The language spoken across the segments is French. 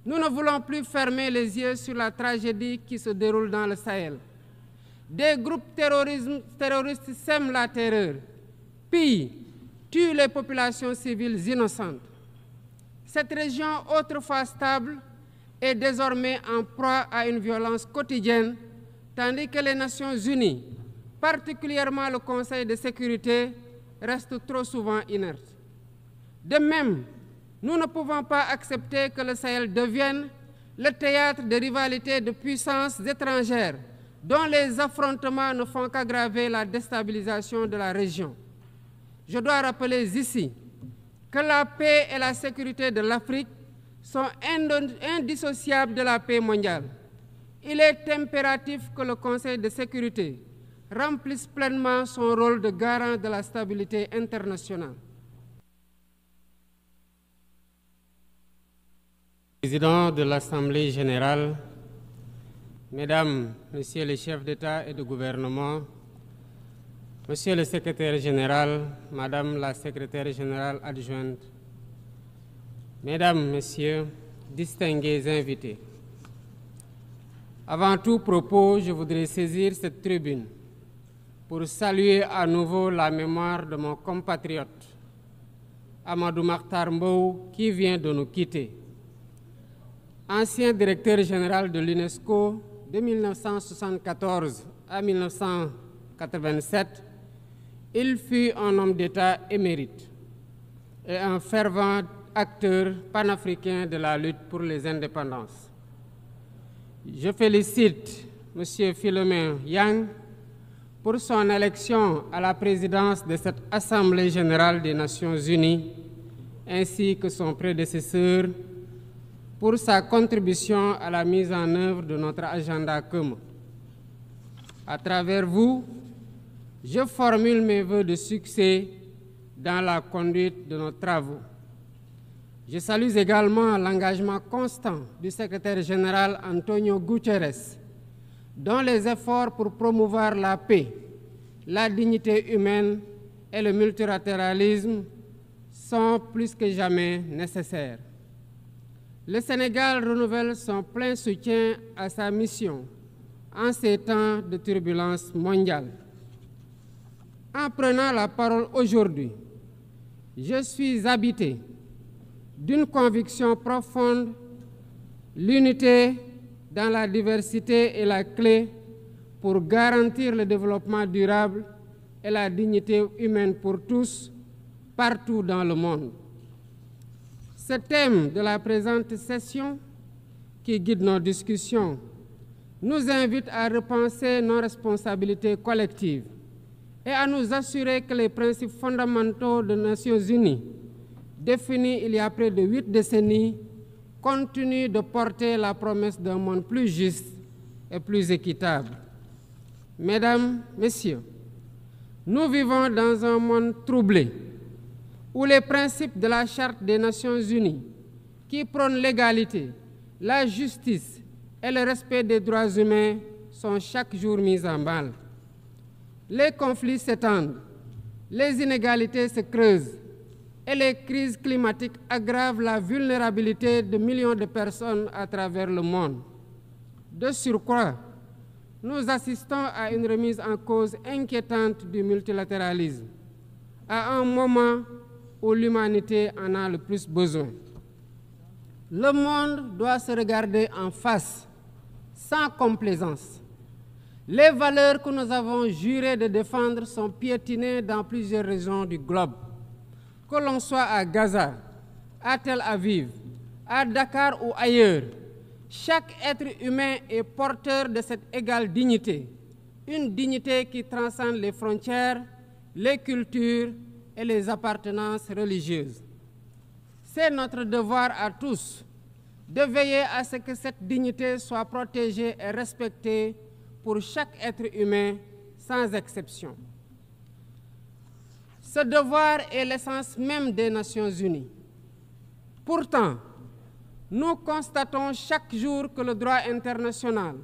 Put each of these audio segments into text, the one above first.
Nous ne voulons plus fermer les yeux sur la tragédie qui se déroule dans le Sahel. Des groupes terroristes sèment la terreur, pillent, tuent les populations civiles innocentes. Cette région, autrefois stable, est désormais en proie à une violence quotidienne, tandis que les Nations Unies, particulièrement le Conseil de sécurité, restent trop souvent inertes. De même, nous ne pouvons pas accepter que le Sahel devienne le théâtre de rivalités de puissances étrangères dont les affrontements ne font qu'aggraver la déstabilisation de la région. Je dois rappeler ici que la paix et la sécurité de l'Afrique sont indissociables de la paix mondiale. Il est impératif que le Conseil de sécurité remplisse pleinement son rôle de garant de la stabilité internationale. Président de l'Assemblée générale, Mesdames, Messieurs les chefs d'État et de gouvernement, Monsieur le secrétaire général, Madame la secrétaire générale adjointe, Mesdames, Messieurs, distingués invités. Avant tout propos, je voudrais saisir cette tribune pour saluer à nouveau la mémoire de mon compatriote, Amadou Makhtar Mbow, qui vient de nous quitter. Ancien directeur général de l'UNESCO de 1974 à 1987, il fut un homme d'État émérite et un fervent acteur panafricain de la lutte pour les indépendances. Je félicite M. Philomène Yang pour son élection à la présidence de cette Assemblée générale des Nations unies, ainsi que son prédécesseur pour sa contribution à la mise en œuvre de notre agenda commun. À travers vous, je formule mes vœux de succès dans la conduite de nos travaux. Je salue également l'engagement constant du secrétaire général Antonio Guterres, dont les efforts pour promouvoir la paix, la dignité humaine et le multilatéralisme sont plus que jamais nécessaires. Le Sénégal renouvelle son plein soutien à sa mission en ces temps de turbulence mondiale. En prenant la parole aujourd'hui, je suis habité d'une conviction profonde: l'unité dans la diversité est la clé pour garantir le développement durable et la dignité humaine pour tous, partout dans le monde. Ce thème de la présente session, qui guide nos discussions, nous invite à repenser nos responsabilités collectives et à nous assurer que les principes fondamentaux des Nations unies, définis il y a près de 8 décennies, continuent de porter la promesse d'un monde plus juste et plus équitable. Mesdames, Messieurs, nous vivons dans un monde troublé, où les principes de la Charte des Nations unies, qui prônent l'égalité, la justice et le respect des droits humains, sont chaque jour mis en mal. Les conflits s'étendent, les inégalités se creusent et les crises climatiques aggravent la vulnérabilité de millions de personnes à travers le monde. De surcroît, nous assistons à une remise en cause inquiétante du multilatéralisme, à un moment où l'humanité en a le plus besoin. Le monde doit se regarder en face, sans complaisance. Les valeurs que nous avons juré de défendre sont piétinées dans plusieurs régions du globe. Que l'on soit à Gaza, à Tel Aviv, à Dakar ou ailleurs, chaque être humain est porteur de cette égale dignité, une dignité qui transcende les frontières, les cultures et les appartenances religieuses. C'est notre devoir à tous de veiller à ce que cette dignité soit protégée et respectée pour chaque être humain, sans exception. Ce devoir est l'essence même des Nations unies. Pourtant, nous constatons chaque jour que le droit international,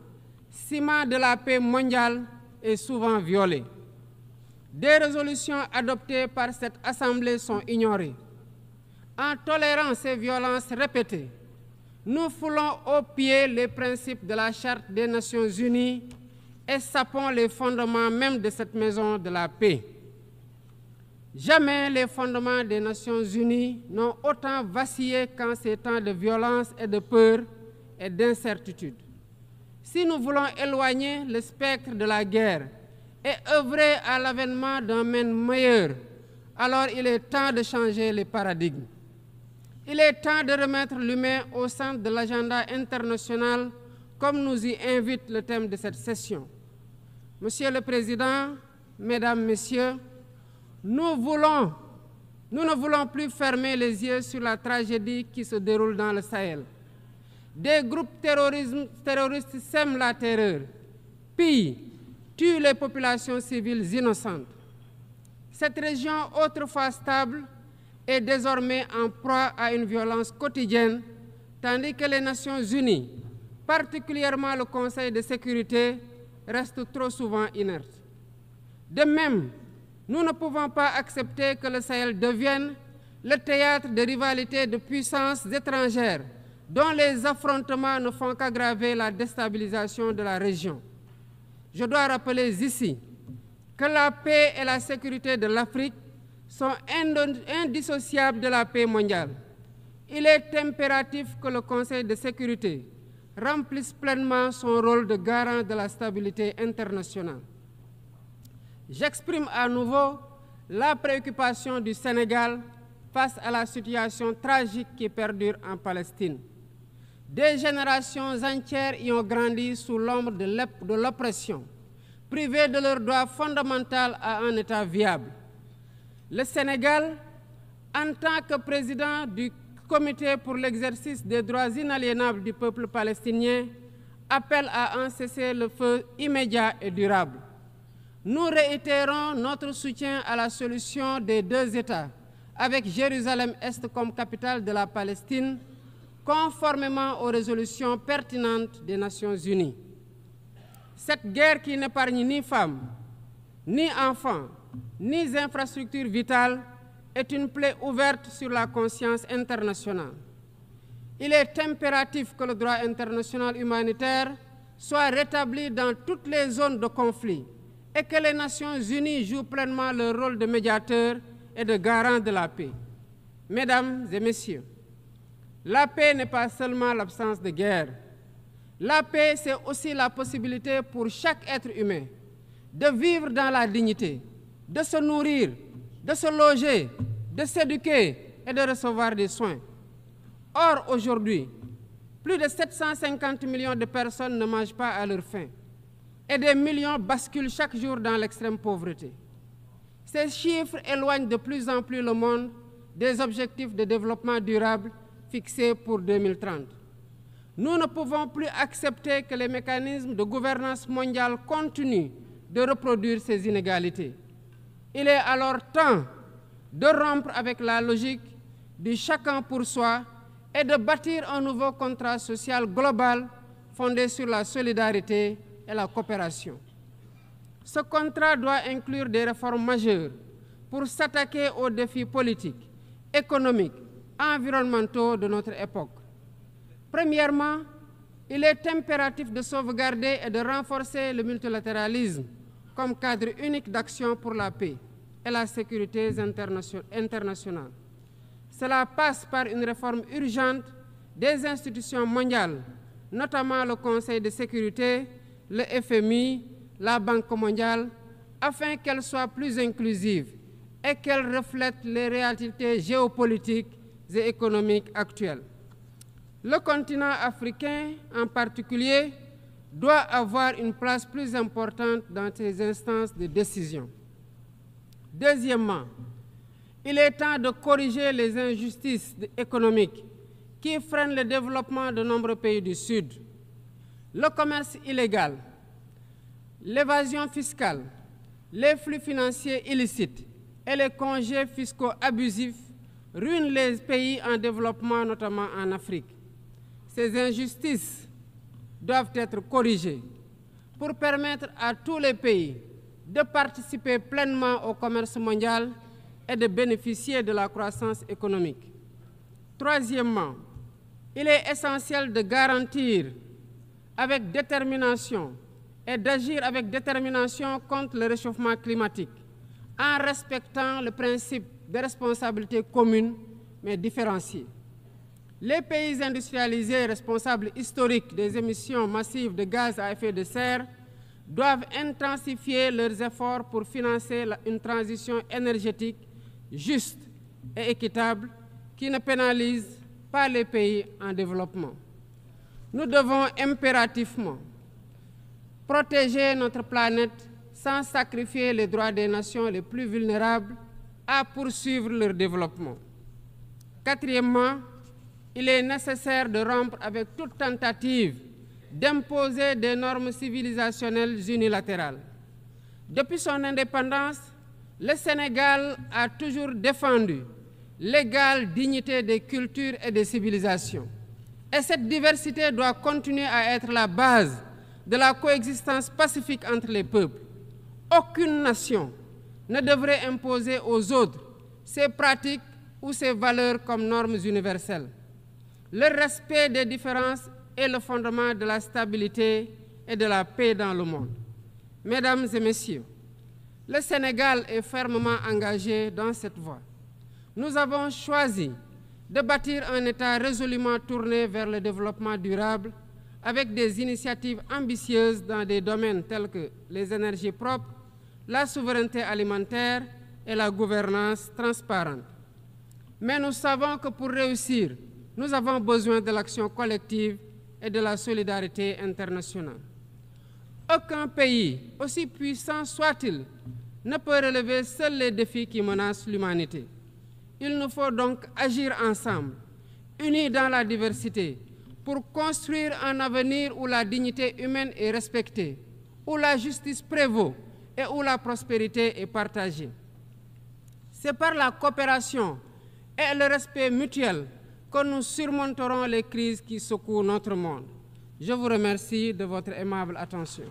ciment de la paix mondiale, est souvent violé. Des résolutions adoptées par cette Assemblée sont ignorées. En tolérant ces violences répétées, nous foulons aux pieds les principes de la Charte des Nations Unies et sapons les fondements même de cette maison de la paix. Jamais les fondements des Nations Unies n'ont autant vacillé qu'en ces temps de violence et de peur et d'incertitude. Si nous voulons éloigner le spectre de la guerre et œuvrer à l'avènement d'un monde meilleur, alors il est temps de changer les paradigmes. Il est temps de remettre l'humain au centre de l'agenda international, comme nous y invite le thème de cette session. Monsieur le Président, Mesdames, Messieurs, nous ne voulons plus fermer les yeux sur la tragédie qui se déroule dans le Sahel. Des groupes terroristes sèment la terreur, pillent, tuent les populations civiles innocentes. Cette région autrefois stable est désormais en proie à une violence quotidienne, tandis que les Nations Unies, particulièrement le Conseil de sécurité, restent trop souvent inertes. De même, nous ne pouvons pas accepter que le Sahel devienne le théâtre de rivalités de puissances étrangères dont les affrontements ne font qu'aggraver la déstabilisation de la région. Je dois rappeler ici que la paix et la sécurité de l'Afrique sont indissociables de la paix mondiale. Il est impératif que le Conseil de sécurité remplisse pleinement son rôle de garant de la stabilité internationale. J'exprime à nouveau la préoccupation du Sénégal face à la situation tragique qui perdure en Palestine. Des générations entières y ont grandi sous l'ombre de l'oppression, privées de leur droit fondamental à un État viable. Le Sénégal, en tant que président du Comité pour l'exercice des droits inaliénables du peuple palestinien, appelle à un cessez-le-feu immédiat et durable. Nous réitérons notre soutien à la solution des deux États, avec Jérusalem-Est comme capitale de la Palestine, conformément aux résolutions pertinentes des Nations Unies. Cette guerre qui n'épargne ni femmes, ni enfants, ni infrastructures vitales est une plaie ouverte sur la conscience internationale. Il est impératif que le droit international humanitaire soit rétabli dans toutes les zones de conflit et que les Nations Unies jouent pleinement leur rôle de médiateur et de garant de la paix. Mesdames et Messieurs, la paix n'est pas seulement l'absence de guerre. La paix, c'est aussi la possibilité pour chaque être humain de vivre dans la dignité, de se nourrir, de se loger, de s'éduquer et de recevoir des soins. Or, aujourd'hui, plus de 750 millions de personnes ne mangent pas à leur faim et des millions basculent chaque jour dans l'extrême pauvreté. Ces chiffres éloignent de plus en plus le monde des objectifs de développement durable fixés pour 2030. Nous ne pouvons plus accepter que les mécanismes de gouvernance mondiale continuent de reproduire ces inégalités. Il est alors temps de rompre avec la logique du chacun pour soi et de bâtir un nouveau contrat social global fondé sur la solidarité et la coopération. Ce contrat doit inclure des réformes majeures pour s'attaquer aux défis politiques, économiques, environnementaux de notre époque. Premièrement, il est impératif de sauvegarder et de renforcer le multilatéralisme comme cadre unique d'action pour la paix et la sécurité internationale. Cela passe par une réforme urgente des institutions mondiales, notamment le Conseil de sécurité, le FMI, la Banque mondiale, afin qu'elles soient plus inclusives et qu'elles reflètent les réalités géopolitiques et économiques actuelles. Le continent africain, en particulier, doit avoir une place plus importante dans ces instances de décision. Deuxièmement, il est temps de corriger les injustices économiques qui freinent le développement de nombreux pays du Sud. Le commerce illégal, l'évasion fiscale, les flux financiers illicites et les congés fiscaux abusifs ruinent les pays en développement, notamment en Afrique. Ces injustices doivent être corrigées pour permettre à tous les pays de participer pleinement au commerce mondial et de bénéficier de la croissance économique. Troisièmement, Il est essentiel de garantir avec détermination et d'agir avec détermination contre le réchauffement climatique en respectant le principe de responsabilité commune mais différenciée. Les pays industrialisés responsables historiques des émissions massives de gaz à effet de serre doivent intensifier leurs efforts pour financer une transition énergétique juste et équitable qui ne pénalise pas les pays en développement. Nous devons impérativement protéger notre planète sans sacrifier les droits des nations les plus vulnérables à poursuivre leur développement. Quatrièmement, il est nécessaire de rompre avec toute tentative d'imposer des normes civilisationnelles unilatérales. Depuis son indépendance, le Sénégal a toujours défendu l'égale dignité des cultures et des civilisations. Et cette diversité doit continuer à être la base de la coexistence pacifique entre les peuples. Aucune nation ne devrait imposer aux autres ses pratiques ou ses valeurs comme normes universelles. Le respect des différences est le fondement de la stabilité et de la paix dans le monde. Mesdames et messieurs, le Sénégal est fermement engagé dans cette voie. Nous avons choisi de bâtir un État résolument tourné vers le développement durable avec des initiatives ambitieuses dans des domaines tels que les énergies propres, la souveraineté alimentaire et la gouvernance transparente. Mais nous savons que pour réussir, nous avons besoin de l'action collective et de la solidarité internationale. Aucun pays, aussi puissant soit-il, ne peut relever seuls les défis qui menacent l'humanité. Il nous faut donc agir ensemble, unis dans la diversité, pour construire un avenir où la dignité humaine est respectée, où la justice prévaut et où la prospérité est partagée. C'est par la coopération et le respect mutuel que nous surmonterons les crises qui secouent notre monde. Je vous remercie de votre aimable attention.